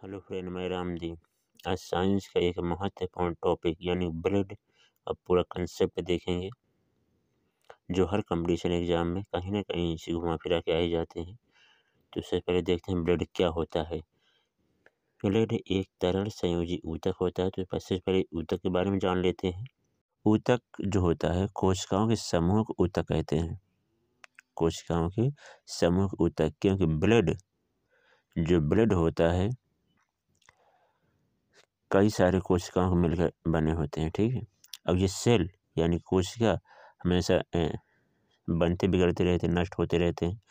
Hello friend, मैं राम जी। आज science का एक महत्वपूर्ण टॉपिक यानी ब्लड का पूरा कंसेप्ट देखेंगे, जो हर कंपटीशन एग्जाम में कहीं ना कहीं से घुमा फिरा के आए जाते हैं। तो सबसे पहले देखते हैं ब्लड क्या होता है। ब्लड एक तरल संयोजी ऊतक होता है। तो सबसे पहले ऊतक के बारे में जान लेते हैं। ऊतक जो होता है कोशिकाओं के समूह को ऊतक कहते हैं। कोशिकाओं के समूह को ऊतक, क्योंकि ब्लड होता है कई सारे कोशिकाओं को मिलकर बने होते हैं। ठीक है। अब ये सेल यानी कोशिका हमेशा बनते बिगड़ते रहते हैं, नष्ट होते रहते हैं,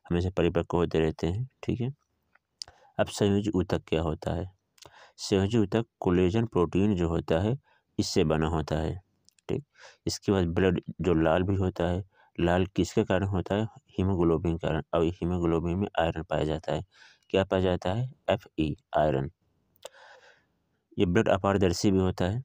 हमेशा परिपक्व होते रहते हैं। ठीक है। अब संयोजी ऊतक क्या होता है? संयोजी ऊतक कोलेजन प्रोटीन जो होता है इससे बना होता है। ठीक। इसके बाद ब्लड जो लाल भी होता है, लाल किसके कारण होता है? हीमोग्लोबिन के कारण। और हीमोग्लोबिन में आयरन पाया जाता है। क्या पाया जाता है? Fe, iron. ये ब्लड अपारदर्शी भी होता है।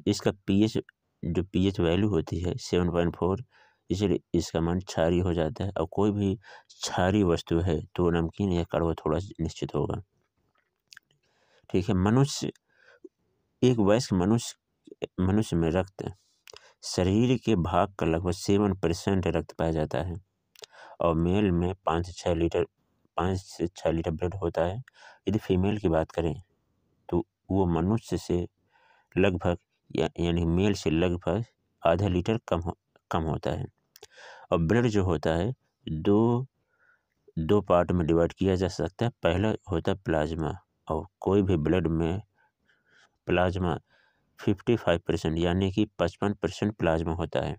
इसका पीएच वैल्यू होती है 7.4, इसलिए इसका मान क्षारीय हो जाता है। और कोई भी क्षारीय वस्तु है तो नमकीन या कड़वा थोड़ा निश्चित होगा। ठीक है। एक वयस्क मनुष्य में रक्त शरीर के भाग का लगभग 7% रक्त पाया जाता है। और मेल में 5 से 6 लीटर ब्लड होता है। यदि फीमेल की बात करें तो वो मनुष्य से लगभग यानी मेल से लगभग आधा लीटर कम होता है। और ब्लड जो होता है दो पार्ट में डिवाइड किया जा सकता है। पहला होता है प्लाज्मा, और कोई भी ब्लड में प्लाज्मा 55% यानी कि 55% प्लाज्मा होता है।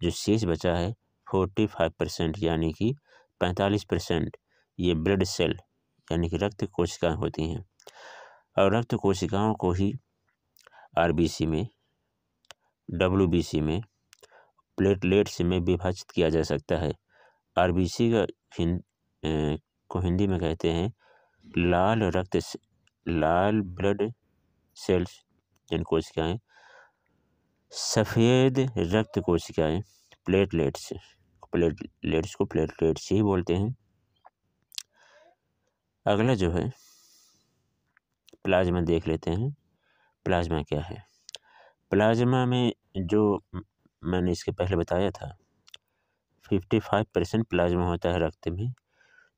जो शेष बचा है 45% यानी कि 45% ये ब्लड सेल यानी कि रक्त कोशिकाएं होती हैं। और रक्त कोशिकाओं को ही आरबीसी में, डब्ल्यूबीसी में, प्लेटलेट्स में विभाजित किया जा सकता है। आरबीसी का हिंदी में कहते हैं लाल ब्लड सेल्स जिन कोशिकाएं। सफ़ेद रक्त कोशिकाएं प्लेटलेट्स को प्लेटलेट्स ही बोलते हैं। अगला जो है प्लाज्मा देख लेते हैं। प्लाज्मा क्या है? प्लाज्मा में जो मैंने इसके पहले बताया था 55% प्लाज्मा होता है रक्त में।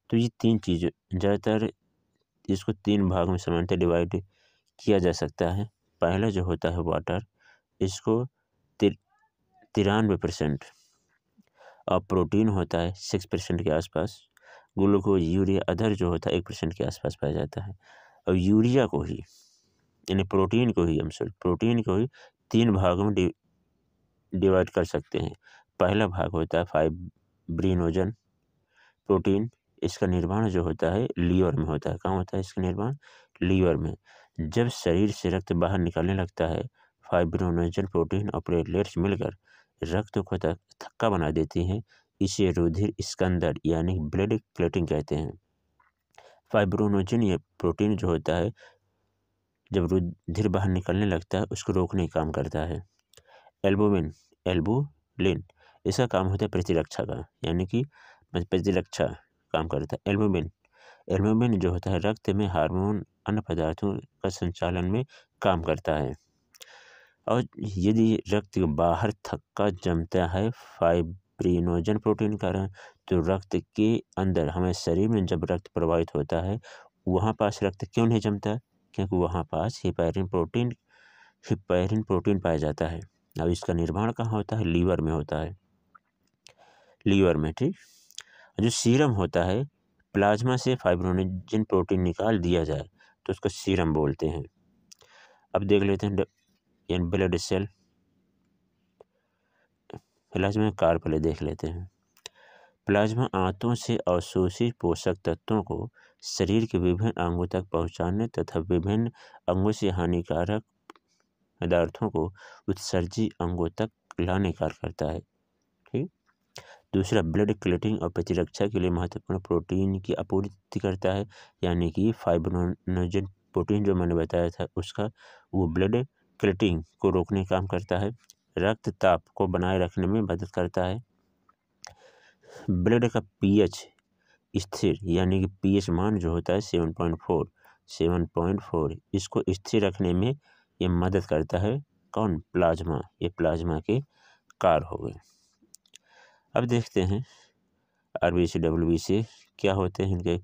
तो ये तीन चीज़ ज़्यादातर इसको 3 भाग में सामान्यतः डिवाइड किया जा सकता है। पहला जो होता है वाटर, इसको 93%। और प्रोटीन होता है 6% के आसपास। ग्लूकोज, यूरिया, अदर जो होता है 1% के आसपास पाया जाता है। और यूरिया को ही यानी प्रोटीन को ही 3 भागों में डिवाइड कर सकते हैं। पहला भाग होता है फाइब्रिनोजन प्रोटीन। इसका निर्माण जो होता है लीवर में होता है। कहाँ होता है इसका निर्माण? लीवर में। जब शरीर से रक्त बाहर निकलने लगता है, फाइब्रिनोजन प्रोटीन और प्लेटलेट्स मिलकर रक्त को थक्का बना देती हैं। इसे रुधिर स्कंदन यानी ब्लड क्लॉटिंग कहते हैं। फाइब्रिनोजन ये प्रोटीन जो होता है जब रुधिर बाहर निकलने लगता है उसको रोकने का काम करता है। एल्बुलिन इसका काम होता है प्रतिरक्षा का, यानी कि प्रतिरक्षा काम करता है। एल्बुमिन जो होता है रक्त में हार्मोन अन्य पदार्थों का संचालन में काम करता है। और यदि रक्त बाहर थक्का जमता है फाइब्रिनोजन प्रोटीन कारण, तो रक्त के अंदर हमारे शरीर में जब रक्त प्रवाहित होता है वहाँ पास रक्त क्यों नहीं जमता? क्योंकि वहाँ पास हिपैरिन प्रोटीन पाया जाता है। अब इसका निर्माण कहाँ होता है? लीवर में होता है। लीवर में। ठीक। जो सीरम होता है, प्लाज्मा से फाइब्रिनोजन प्रोटीन निकाल दिया जाए तो उसको सीरम बोलते हैं। अब देख लेते हैं ब्लड सेल। प्लाज्मा कार्य पहले देख लेते हैं। प्लाज्मा आंतों से अवशोषित पोषक तत्वों को शरीर के विभिन्न अंगों तक पहुंचाने तथा विभिन्न अंगों से हानिकारक पदार्थों को उत्सर्जित अंगों तक लाने का कार्य करता है। ठीक। दूसरा, ब्लड क्लॉटिंग और प्रतिरक्षा के लिए महत्वपूर्ण प्रोटीन की आपूर्ति करता है, यानी कि फाइब्रिनोजन प्रोटीन जो मैंने बताया था उसका वो ब्लड क्लॉटिंग को रोकने का काम करता है। रक्तचाप को बनाए रखने में मदद करता है। ब्लड का पीएच स्थिर यानी कि पीएच मान जो होता है 7.4 7.4। इसको स्थिर रखने में ये मदद करता है। कौन? प्लाज्मा। ये प्लाज्मा के कार हो गए। अब देखते हैं आरबीसी डब्ल्यूबीसी क्या होते हैं इनके।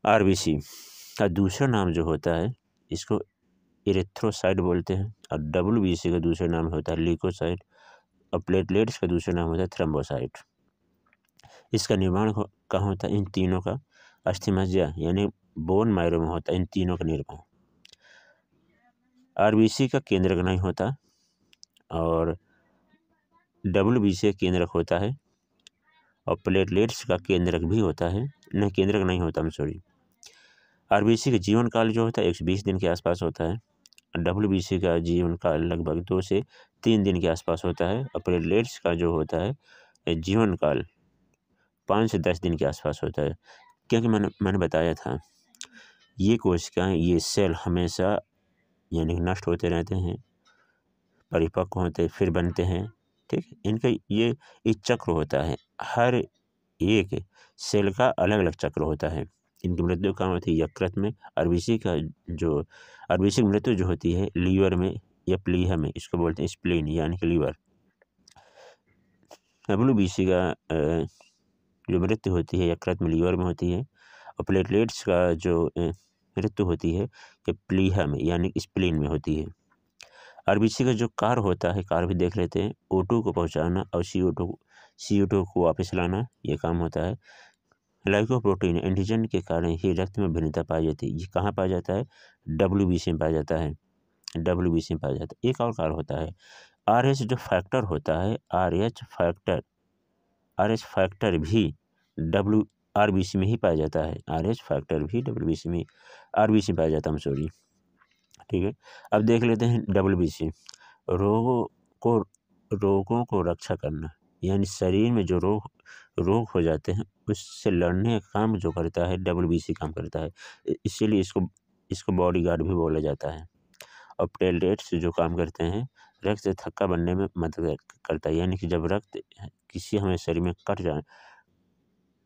आरबीसी का दूसरा नाम जो होता है इसको इरेथ्रोसाइट बोलते हैं, और डब्ल्यूबीसी का दूसरा नाम होता है ल्यूकोसाइट, और प्लेटलेट्स का दूसरा नाम होता है थ्रोम्बोसाइट। इसका निर्माण कहाँ होता है? इन तीनों का अस्थिमज्जा यानी बोन मैरो में होता है, इन तीनों का निर्माण। आरबीसी का केंद्रक नहीं होता, और डब्ल्यूबीसी का केंद्रक होता है, और प्लेटलेट्स का केंद्रक भी होता है। नहीं, केंद्रक नहीं होता, सॉरी। आरबीसी का जीवन काल जो होता है 120 दिन के आसपास होता है, और डब्ल्यूबीसी का जीवन काल लगभग 2 से 3 दिन के आसपास होता है, और प्लेटलेट्स का जो होता है जीवन काल 5 से 10 दिन के आसपास होता है। क्योंकि मैंने बताया था ये कोशिकाएं, ये सेल हमेशा यानी नष्ट होते रहते हैं, परिपक्व होते फिर बनते हैं, ठीक। इनका ये एक चक्र होता है, हर एक सेल का अलग अलग चक्र होता है। इनकी मृत्यु कहाँ होती है? यकृत में। आरबीसी की मृत्यु जो होती है लीवर में या प्लीहा में, इसको बोलते हैं स्प्लीन यानी कि लीवर। डब्ल्यूबीसी का जो मृत्यु होती है यकृत में, लीवर में होती है, और प्लेटलेट्स का जो मृत्यु होती है ये प्लीहा में यानी स्प्लीन में होती है। आरबीसी का जो कार्य होता है, कार्य भी देख लेते हैं। O2 को पहुंचाना और CO2 को वापस लाना, ये काम होता है। ग्लाइकोप्रोटीन एंटीजन के कारण ही रक्त में भिन्नता पाई जाती है। ये कहाँ पाया जाता है? डब्ल्यूबीसी में पाया जाता है। डब्ल्यूबीसी में पाया जाता है। एक और कार्य होता है RH जो फैक्टर होता है, RH फैक्टर भी आरबीसी में ही पाया जाता है। RH फैक्टर भी आरबीसी में पाया जाता है, सॉरी, ठीक है। अब देख लेते हैं डब्ल्यूबीसी। रोगों को रक्षा करना, यानी शरीर में जो रोग हो जाते हैं उससे लड़ने का काम जो करता है डब्ल्यूबीसी काम करता है, इसीलिए इसको बॉडी गार्ड भी बोला जाता है। और प्लेटलेट्स जो काम करते हैं, रक्त थक्का बनने में मदद करता है, यानी कि जब रक्त किसी हमें शरीर में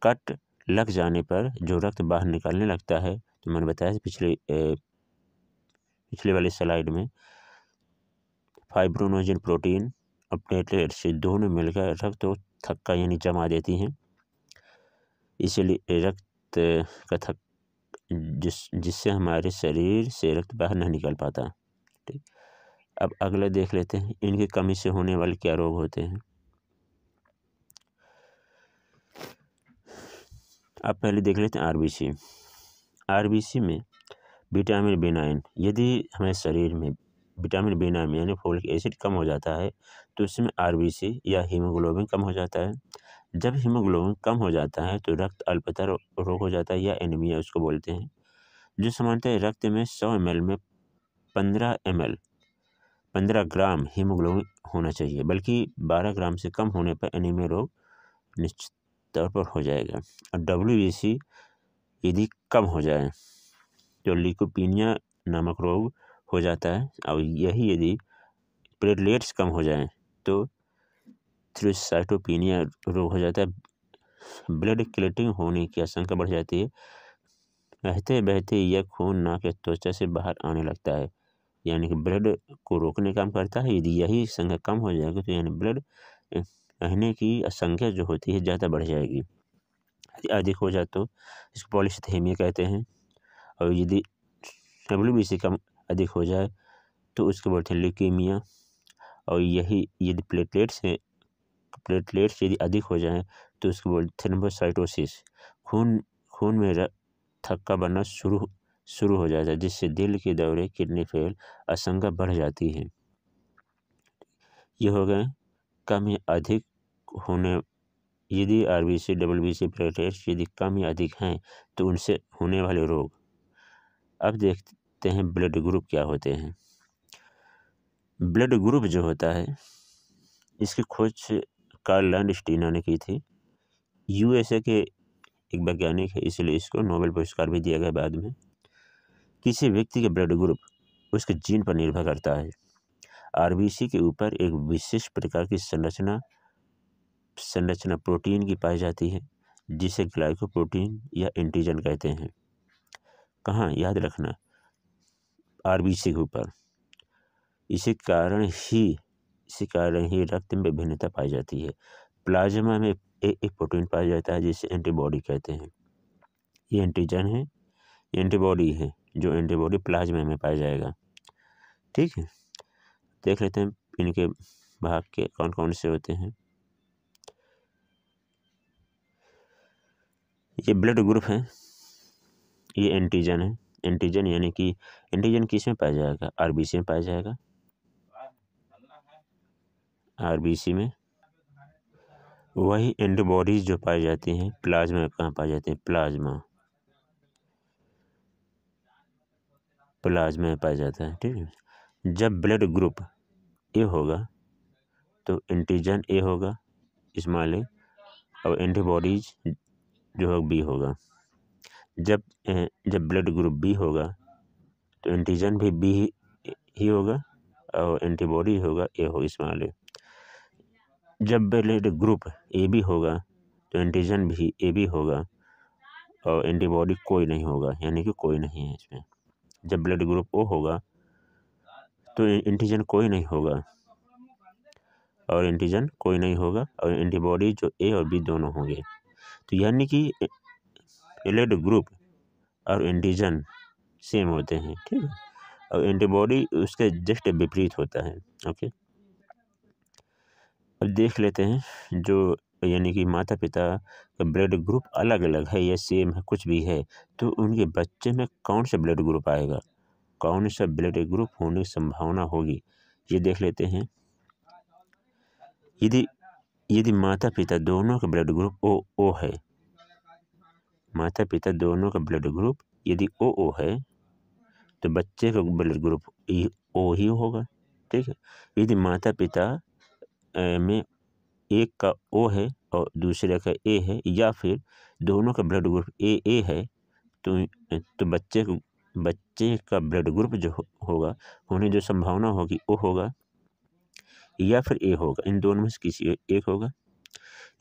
कट लग जाने पर जो रक्त बाहर निकलने लगता है, तो मैंने बताया पिछले वाले स्लाइड में, फाइब्रोनोजन प्रोटीन और प्लेटलेट्स दोनों मिलकर रक्त को थक्का यानी जमा देती हैं। इसलिए रक्त का जिससे हमारे शरीर से रक्त बाहर नहीं निकल पाता, ठीक। अब अगला देख लेते हैं इनकी कमी से होने वाले क्या रोग होते हैं। अब पहले देख लेते हैं आरबीसी में विटामिन B9, यदि हमें शरीर में विटामिन B9 यानी फोलिक एसिड कम हो जाता है तो उसमें आरबीसी या हीमोग्लोबिन कम हो जाता है। जब हीमोग्लोबिन कम हो जाता है तो रक्त अल्पता रोग हो जाता है या एनीमिया उसको बोलते हैं, जो सामान्यतः रक्त में 100 ml में 15 ग्राम हीमोग्लोबिन होना चाहिए, बल्कि 12 ग्राम से कम होने पर एनीमिया रोग निश्चित तौर पर हो जाएगा। और डब्ल्यूबीसी यदि कम हो जाए तो ल्यूकोपीनिया नामक रोग हो जाता है, और यही यदि प्लेटलेट्स कम हो जाएं तो थ्रोम्बोसाइटोपेनिया रोग हो जाता है। ब्लड क्लॉटिंग होने की आशंका बढ़ जाती है। बहते बहते यह खून नाक या त्वचा से बाहर आने लगता है, यानी कि ब्लड को रोकने का काम करता है। यदि यही संख्या कम हो जाएगी तो यानी ब्लड बहने की संख्या जो होती है ज़्यादा बढ़ जाएगी। यदि अधिक हो जाए तो इसको पॉलीसाइथेमिया कहते हैं, और यदि डब्ल्यूबीसी कम अधिक हो जाए तो उसको बोलते हैं ल्यूकीमिया। और यही यदि प्लेटलेट्स यदि अधिक हो जाएं तो उसको बोलते थ्रोम्बोसाइटोसिस। खून में थक्का बनना शुरू हो जाता है, जिससे दिल के दौरे, किडनी फेल आशंका बढ़ जाती है। ये हो गए कम या अधिक होने। यदि आरबीसी डब्ल्यूबीसी प्लेटलेट्स यदि कम या अधिक हैं तो उनसे होने वाले रोग। अब देखते हैं ब्लड ग्रुप क्या होते हैं। ब्लड ग्रुप जो होता है इसकी खोज कार्ल लैंडस्टीनर ने की थी। यूएसए के एक वैज्ञानिक है, इसलिए इसको नोबेल पुरस्कार भी दिया गया बाद में। किसी व्यक्ति के ब्लड ग्रुप उसके जीन पर निर्भर करता है। आरबीसी के ऊपर एक विशेष प्रकार की संरचना प्रोटीन की पाई जाती है, जिसे ग्लाइकोप्रोटीन या एंटीजन कहते हैं। कहाँ, याद रखना, आरबीसी के ऊपर। इसी कारण ही रक्त में भिन्नता पाई जाती है। प्लाज्मा में एक प्रोटीन पाया जाता है जिसे एंटीबॉडी कहते हैं। ये एंटीजन है, ये एंटीबॉडी है, जो एंटीबॉडी प्लाज्मा में पाया जाएगा। ठीक है, देख लेते हैं इनके भाग के कौन कौन से होते हैं। ये ब्लड ग्रुप है, ये एंटीजन है। एंटीजन यानी कि एंटीजन किस में पाया जाएगा, आरबीसी में पाया जाएगा, आरबीसी में। वही एंटीबॉडीज जो पाई जाती हैं प्लाज्मा में कहाँ पाई जाती हैं, प्लाज्मा में पाया जाता है। ठीक है, जब ब्लड ग्रुप ए होगा तो एंटीजन ए होगा, स्मॉल ए, और एंटीबॉडीज जो है बी होगा। जब ब्लड ग्रुप बी होगा तो एंटीजन भी बी ही होगा और एंटीबॉडी होगा ए होगा, स्मॉल ए। जब ब्लड ग्रुप ए बी होगा तो एंटीजन भी ए बी होगा और एंटीबॉडी कोई नहीं होगा, यानी कि कोई नहीं है इसमें। जब ब्लड ग्रुप ओ होगा तो एंटीजन कोई नहीं होगा और एंटीजन कोई नहीं होगा और एंटीबॉडी जो ए और बी दोनों होंगे। तो यानी कि ब्लड ग्रुप और एंटीजन सेम होते हैं। ठीक है, और एंटीबॉडी उसके जस्ट विपरीत होता है। ओके, अब देख लेते हैं जो यानी कि माता पिता का ब्लड ग्रुप अलग अलग है या सेम है, कुछ भी है, तो उनके बच्चे में कौन सा ब्लड ग्रुप आएगा, कौन सा ब्लड ग्रुप होने की संभावना होगी, ये देख लेते हैं। यदि माता पिता दोनों का ब्लड ग्रुप ओ है, माता पिता दोनों का ब्लड ग्रुप यदि ओ है तो बच्चे का ब्लड ग्रुप ओ ही होगा। ठीक है, यदि माता पिता में एक का ओ है और दूसरे का ए है, या फिर दोनों का ब्लड ग्रुप ए है, तो बच्चे का ब्लड ग्रुप जो होगा होने जो संभावना होगी ओ होगा या फिर ए होगा, इन दोनों में से किसी एक होगा।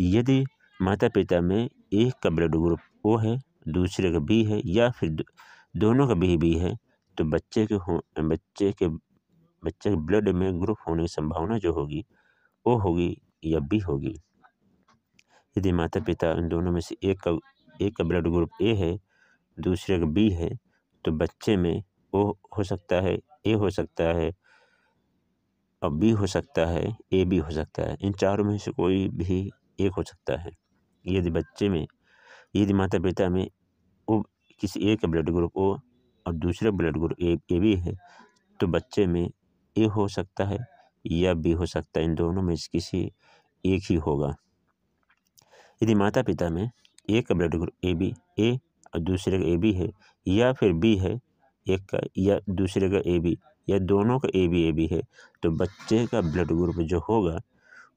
यदि माता पिता में एक का ब्लड ग्रुप ओ है, दूसरे का बी है, या फिर दोनों का बी है, तो बच्चे के ब्लड में ग्रुप होने की संभावना जो होगी ओ होगी या बी होगी। यदि माता पिता इन दोनों में से एक का ब्लड ग्रुप ए है, दूसरे का बी है, तो बच्चे में ओ हो सकता है, ए हो सकता है और बी हो सकता है, ए बी हो सकता है। इन चारों में से कोई भी एक हो सकता है। यदि माता पिता में ओ किसी एक का ब्लड ग्रुप ओ और दूसरे ब्लड ग्रुप ए बी है, तो बच्चे में ए हो सकता है या बी हो सकता है, इन दोनों में से किसी एक ही होगा। यदि माता पिता में एक का ब्लड ग्रुप ए और दूसरे का ए बी है, या फिर बी है एक का या दूसरे का ए बी, या दोनों का ए बी है, तो बच्चे का ब्लड ग्रुप जो होगा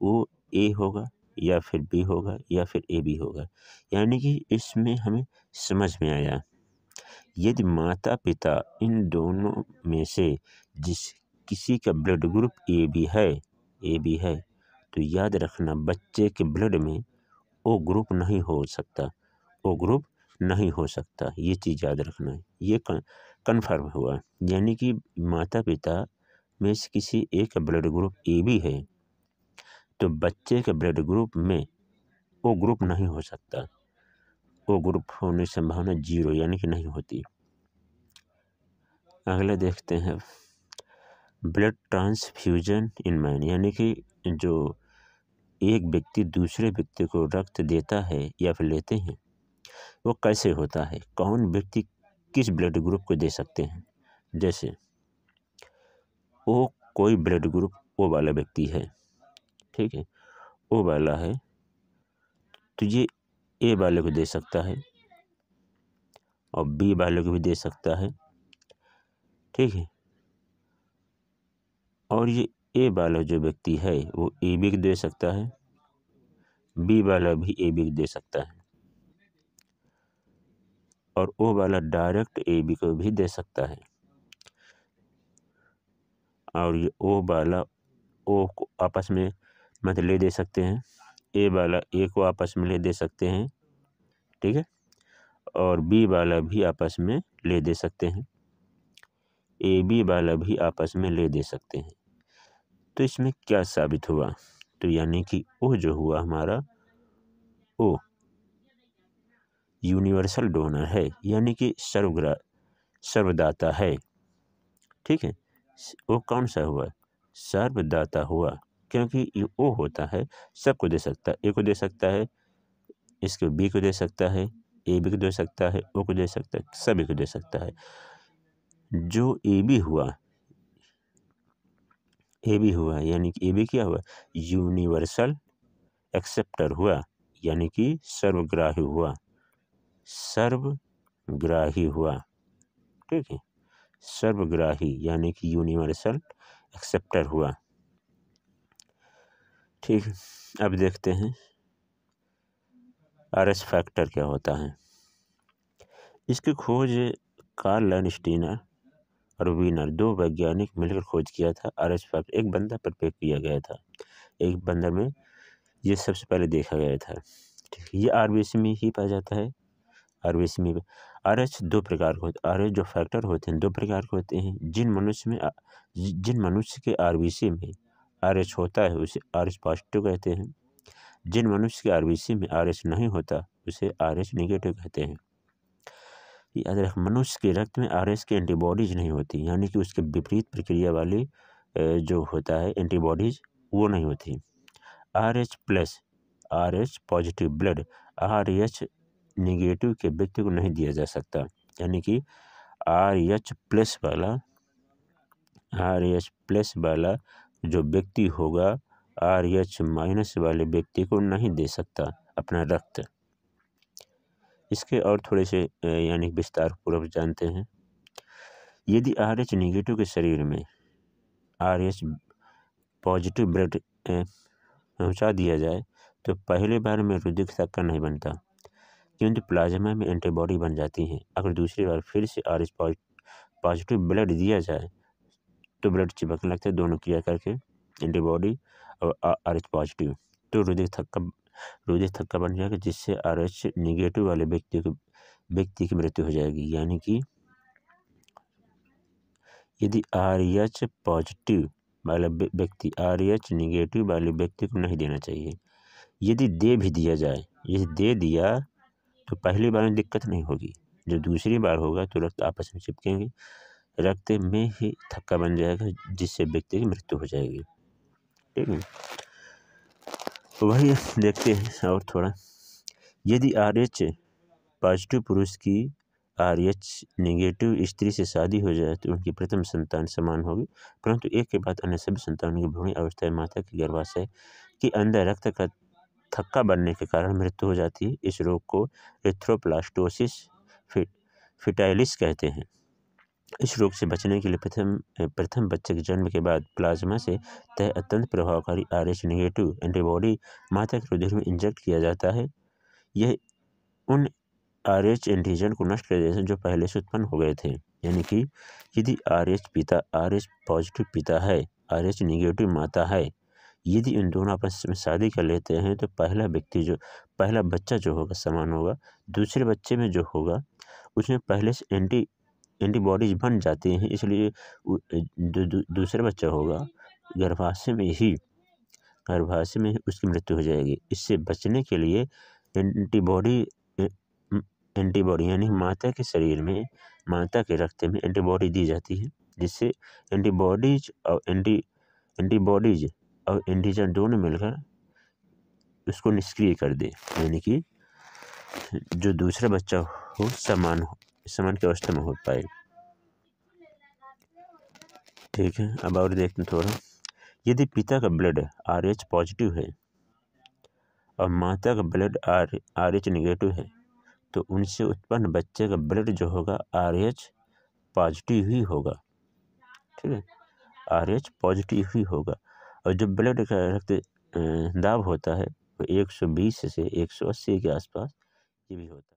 वो ए होगा या फिर बी होगा या फिर ए बी होगा। यानी कि इसमें हमें समझ में आया, यदि माता पिता इन दोनों में से किसी का ब्लड ग्रुप ए बी है, तो याद रखना बच्चे के ब्लड में ओ ग्रुप नहीं हो सकता, ये चीज़ याद रखना है। ये कन्फर्म हुआ, यानी कि माता पिता में से किसी एक का ब्लड ग्रुप ए बी है, तो बच्चे के ब्लड ग्रुप में ओ ग्रुप नहीं हो सकता, ओ ग्रुप होने की संभावना 0 यानी कि नहीं होती। अगला देखते हैं, ब्लड ट्रांसफ्यूजन इन मैन, यानी कि जो एक व्यक्ति दूसरे व्यक्ति को रक्त देता है या फिर लेते हैं, वो कैसे होता है, कौन व्यक्ति किस ब्लड ग्रुप को दे सकते हैं। जैसे ओ कोई ब्लड ग्रुप ओ वाला व्यक्ति है, ठीक है, ओ वाला है, तो ये ए वाले को दे सकता है और बी वाले को भी दे सकता है। ठीक है, और ये ए वाला जो व्यक्ति है वो ए बी को दे सकता है, बी वाला भी ए बी को दे सकता है, और ओ वाला डायरेक्ट ए बी को भी दे सकता है, और ये ओ वाला ओ को आपस में मतलब ले दे सकते हैं, ए वाला ए को आपस में ले दे सकते हैं। ठीक है, और बी वाला भी आपस में ले दे सकते हैं, AB वाला भी आपस में ले दे सकते हैं। तो इसमें क्या साबित हुआ, तो यानी कि O जो हुआ हमारा, O यूनिवर्सल डोनर है, यानी कि सर्वदाता है। ठीक है, वो कौन सा हुआ, सर्वदाता हुआ, क्योंकि ये O होता है सबको दे सकता है, A को दे सकता है, इसको B को दे सकता है, AB को दे सकता है, O को दे सकता है, सभी को दे सकता है। जो AB हुआ यानी कि AB क्या हुआ, यूनिवर्सल एक्सेप्टर हुआ, यानी कि सर्वग्राही हुआ। ठीक है, सर्वग्राही यानी कि यूनिवर्सल एक्सेप्टर हुआ। ठीक है, अब देखते हैं RS फैक्टर क्या होता है। इसकी खोज कार्ल लैंडस्टीनर और वीनर, दो वैज्ञानिक मिलकर खोज किया था। RS फैक्टर एक बंदर पर प्रयोग किया गया था, एक बंदर में ये सबसे पहले देखा गया था। ठीक है, ये RBC में ही पाया जाता है। RBC में RH दो प्रकार के होते हैं, RH जो फैक्टर होते हैं दो प्रकार के होते हैं। जिन मनुष्य के RBC में RH होता है उसे RH पॉजिटिव कहते हैं, जिन मनुष्य के RBC में RH नहीं होता उसे RH नेगेटिव कहते हैं। याद रख, मनुष्य के रक्त में RH की एंटीबॉडीज नहीं होती, यानी कि उसके विपरीत प्रक्रिया वाली जो होता है एंटीबॉडीज वो नहीं होती। RH positive blood RH negative के व्यक्ति को नहीं दिया जा सकता, यानी कि RH प्लस वाला जो व्यक्ति होगा RH माइनस वाले व्यक्ति को नहीं दे सकता अपना रक्त। इसके और थोड़े से यानी विस्तार पूर्वक जानते हैं। यदि RH नेगेटिव के शरीर में RH पॉजिटिव ब्लड पहुंचा दिया जाए तो पहले बार में रुधिर थक्का नहीं बनता, क्योंकि प्लाज्मा में एंटीबॉडी बन जाती हैं। अगर दूसरी बार फिर से RH पॉजिटिव ब्लड दिया जाए तो ब्लड चिपकने लगता है, दोनों क्रिया करके एंटीबॉडी और RH पॉजिटिव, तो रुधिर थक्का बन जाएगा, जिससे RH नेगेटिव वाले व्यक्ति की मृत्यु हो जाएगी। यानी कि यदि RH पॉजिटिव वाला व्यक्ति RH नेगेटिव वाले व्यक्ति को नहीं देना चाहिए। यदि दे दिया तो पहली बार में दिक्कत नहीं होगी, जब दूसरी बार होगा तो रक्त आपस में चिपकेंगे, रक्त में ही थक्का बन जाएगा, जिससे व्यक्ति की मृत्यु हो जाएगी। ठीक है, वही देखते हैं और थोड़ा। यदि RH पॉजिटिव पुरुष की RH नेगेटिव स्त्री से शादी हो जाए तो उनकी प्रथम संतान समान होगी, परंतु एक के बाद अन्य सभी संतानों की भ्रूण अवस्था माता के गर्भाशय के अंदर रक्त का थक्का बनने के कारण मृत्यु हो जाती है। इस रोग को एरिथ्रोब्लास्टोसिस फिटाइलिस कहते हैं। इस रोग से बचने के लिए प्रथम बच्चे के जन्म के बाद प्लाज्मा से तय अत्यंत प्रभावकारी RH नेगेटिव एंटीबॉडी माता के रुधिर में इंजेक्ट किया जाता है। यह उन RH एंटीजन को नष्ट कर देते हैं जो पहले से उत्पन्न हो गए थे। यानी कि यदि RH पॉजिटिव पिता है, RH नेगेटिव माता है, यदि इन दोनों आपस में शादी कर लेते हैं तो पहला बच्चा जो होगा समान होगा, दूसरे बच्चे में जो होगा उसमें पहले से एंटीबॉडीज बन जाते हैं, इसलिए दूसरा बच्चा होगा गर्भाशय में ही उसकी मृत्यु हो जाएगी। इससे बचने के लिए एंटीबॉडी यानी माता के शरीर में, माता के रक्त में एंटीबॉडी दी जाती है, जिससे एंटीबॉडीज और एंटीजन दोनों मिलकर उसको निष्क्रिय कर दे, यानी कि जो दूसरा बच्चा हो समान की अवस्था में हो पाए। ठीक है, अब और देखते हैं थोड़ा। यदि पिता का ब्लड RH पॉजिटिव है और माता का ब्लड RH नेगेटिव है तो उनसे उत्पन्न बच्चे का ब्लड जो होगा RH पॉजिटिव ही होगा। ठीक है, RH पॉजिटिव ही होगा। और जो ब्लड का रक्त दाब होता है वो 120 से 180 के आसपास ये भी होता है।